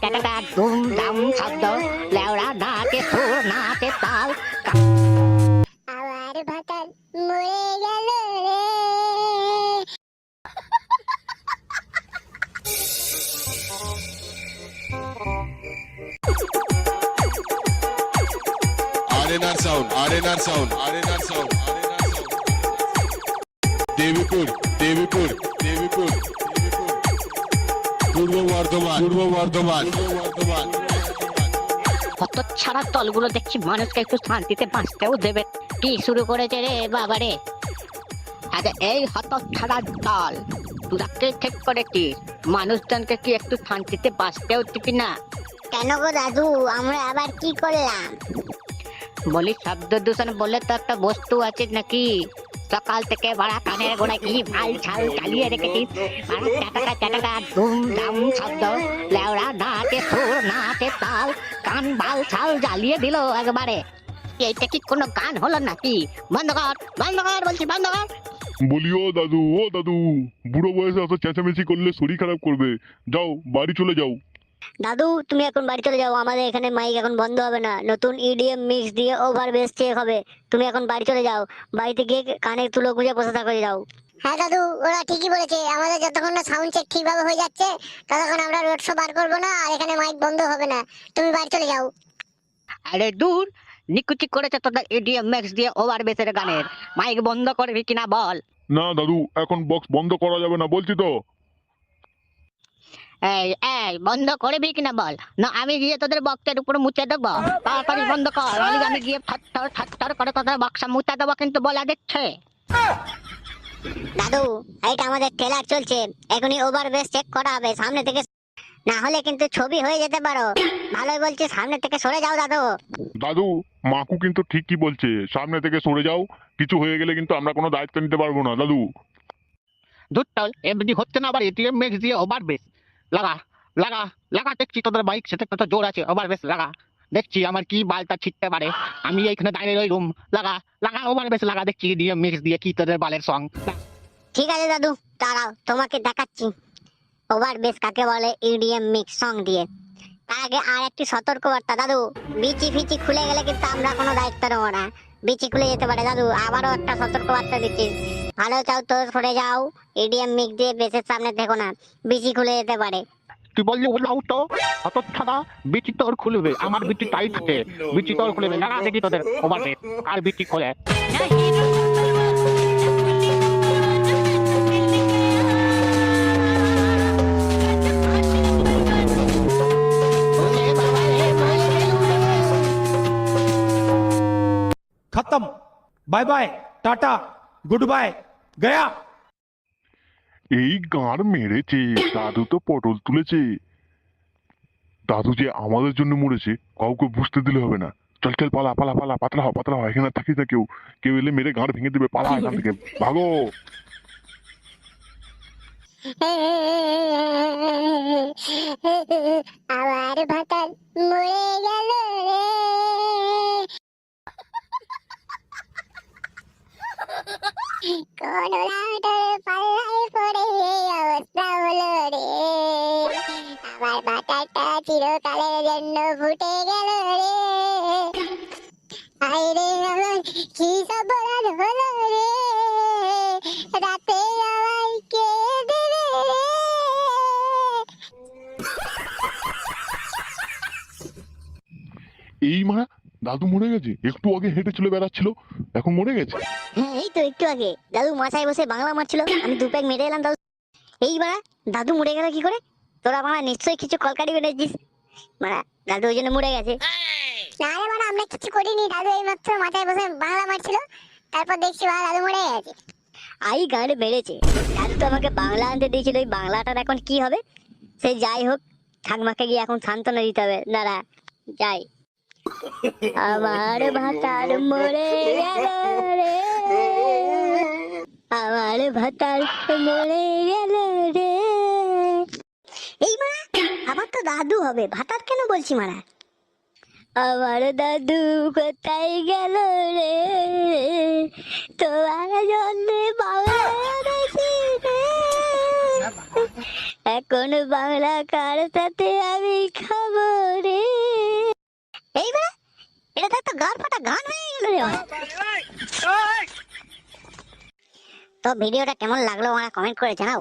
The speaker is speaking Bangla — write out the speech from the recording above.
টাটা ধুম ধাম শব্দ লেওড়া নাচে সুর নাচে তাল। আমার ভাতার মরে গেল রে। RNR sound, RNR sound, RNR sound, RNR sound. Devipur, Devipur, Devipur, Devipur. Purba Bardhaman, পূর্ব বর্ধমান, পূর্ব বর্ধমান। কত ছাড়া দলগুলো দেখছি মানুষকে একটু শান্তিতে বাঁচতেও দেবে। কি শুরু করেছে রে বাবারে। আরে এই হত ছাড়া দল, তোরা কে ঠিক করেছিস? মানুষজনকে কি একটু শান্তিতে বাঁচতেও দিবি না? কেন গো দাদু, আমরা আবার কি করলাম? বলি শব্দ দূষণ বলে তো একটা বস্তু আছে নাকি? সকাল থেকে ভাড়া কানের গোড়ায় কি ভাল ছাল চালিয়ে রেখেছিস। টাটা টাটা ধুম ধাম শব্দ লেওড়া নাচে সুর নাচে তাল, কান বাল ছাল জ্বালিয়ে দিল একবারে। এইটা কি কোনো গান হলো নাকি? বন্ধ কর, বন্ধ কর বলছি, বন্ধ কর। বলি ও দাদু, বুড়ো বয়সে অত চেঁচামেচি করলে শরীর খারাপ করবে। যাও বাড়ি চলে যাও। দাদু তুমি এখন বাড়ি চলে যাও, আমাদের এখানে মাইক এখন বন্ধ হবে না, নতুন ইডিএম মিক্স দিয়ে ওভার বেস চেক হবে। তুমি এখন বাড়ি চলে যাও, বাড়িতে গিয়ে কানে তুলো গুঁজে বসে থাকো, যাও। হ্যাঁ দাদু, ওরা ঠিকই বলেছে, আমাদের যতক্ষণ না সাউন্ড চেক ঠিকভাবে হয়ে যাচ্ছে ততক্ষণ আমরা রোড শো বার করবো না, আর এখানে মাইক বন্ধ হবে না। তুমি বাড়ি চলে যাও। আরে দূর, নিকুচি করেছে তোদের ইডিএম ম্যাক্স দিয়ে ওভার বেসের গানের। মাইক বন্ধ করবি কিনা বল? না দাদু, এখন বক্স বন্ধ করা যাবে না বলছি তো। এই এই বন্ধ করবি কিনা বল, না আমি গিয়ে তোদের বক্সের উপর মুছে দেবো। তাড়াতাড়ি বন্ধ কর, আমি গিয়ে ঠাট্টার করে তোদের বক্সা মুছে দেবো কিন্তু বলা দিচ্ছে। দাদু এইটা আমাদের ট্রেলার চলছে, এখনই ওভার বেস চেক করা হবে সামনে থেকে, না হলে কিন্তু ছবি হয়ে যেতে পারো। ভালোই বলছি, সামনে থেকে সরে যাও দাদু। দাদু মাকু কিন্তু ঠিকই বলছে, সামনে থেকে সরে যাও। কিছু হয়ে গেলে কিন্তু আমরা কোনো দায়িত্ব নিতে পারবো না দাদু। দুধটাল এমনি হচ্ছে না, আবার এটিএম ম্যাক্স দিয়ে ওভার বেস লাগা লাগা লাগা। দেখছি তোদের বাইক সেটা কত জোর আছে, ওভার বেস লাগা। দেখছি আমার কি বালটা ছিটতে পারে, আমি এইখানে দাঁড়িয়ে রই রুম। লাগা লাগা ওভার বেস লাগা, দেখছি এটিএম ম্যাক্স দিয়ে কি তোদের বালের সং। ঠিক আছে দাদু, দাঁড়াও তোমাকে দেখাচ্ছি ওভার বেস কাকে বলে ইডিএম মিক্স সং দিয়ে। তার আগে আর একটি সতর্কবার্তা দাদু, বিচি ফিচি খুলে গেলে কিন্তু আমরা কোনো দায়িত্ব নেবো না। বিচি খুলে যেতে পারে দাদু, আবারও একটা সতর্কবার্তা দিচ্ছি। ভালো চাও তো সরে যাও, ইডিএম মিক্স দিয়ে বেসের সামনে দেখো না, বিচি খুলে যেতে পারে। তুই বললি ওলাও তো অত ছাড়া বিচি তোর খুলবে, আমার বিচি টাইট আছে, বিচি তোর খুলবে। লাগা দেখি তোদের ওভার বেস আর বিচি খোলে। खत्म, bye bye, tata, good bye, गया। এই গাঁড় মেরেছে, দাদু তো পটল তুলেছে। দাদু যে আমাদের জন্য মরেছে কাউকে বুঝতে দিলে হবে না। চল চল পালা পালা পালা, পাতলা হ পাতলা হ, এখানে থাকিস না। কেউ কেউ এলে মেরে গাঁড় ভেঙে দেবে, পালা এখান থেকে, ভাগো। আমার ভাতার মরে গেল রে। কোন রাউটার পাল্লায় পড়ে এই অবস্থা হলো রে। আমার ভাতারটা চিরকালের জন্য ফুটে গেল রে। আইরে আমার কি সবরাত হলো রে, রাতে আমায় কে দেবে রে। এই মারা, দাদু মরে গেছে? একটু আগে হেঁটে চলে বেড়াচ্ছিল, এখন মরে গেছে? হ্যাঁ এই তো একটু আগে দাদু মাথায় বসে বাংলা মারছিল, আমি দু প্যাক মেরে এলাম দাদু। এই মারা, দাদু মরে গেল কি করে? তোরা মারা নিশ্চয়ই কিছু কলকাটি বেড়েছিস। মারা দাদু ওই জন্য মরে গেছে। না রে মারা, আমরা কিছু করিনি, দাদু এই মাত্র মাথায় বসে বাংলা মারছিল, তারপর দেখছি মারা দাদু মরে গেছে। আই গাড়ি বেড়েছে, দাদু তো আমাকে বাংলা আনতে দিয়েছিল, ওই বাংলাটার এখন কি হবে? সে যাই হোক, ঠাকমাকে গিয়ে এখন সান্ত্বনা দিতে হবে, দাঁড়া যাই। আমার ভাতার মরে গেল রে, আমার ভাতার মরে গেল রে। এই মারা, আমার তো দাদু হবে, ভাতার কেন বলছি মারা? আমার দাদু কোথায় গেল রে, তোমার জন্য বাংলা এনেছি রে। এখন বাংলা কার সাথে আমি খাবো রে। এই বাড়া, এটা তো একটা গান ফাটা গান হয়ে গেল রে বাড়া। তো ভিডিওটা কেমন লাগলো আমার কমেন্ট করে জানাও।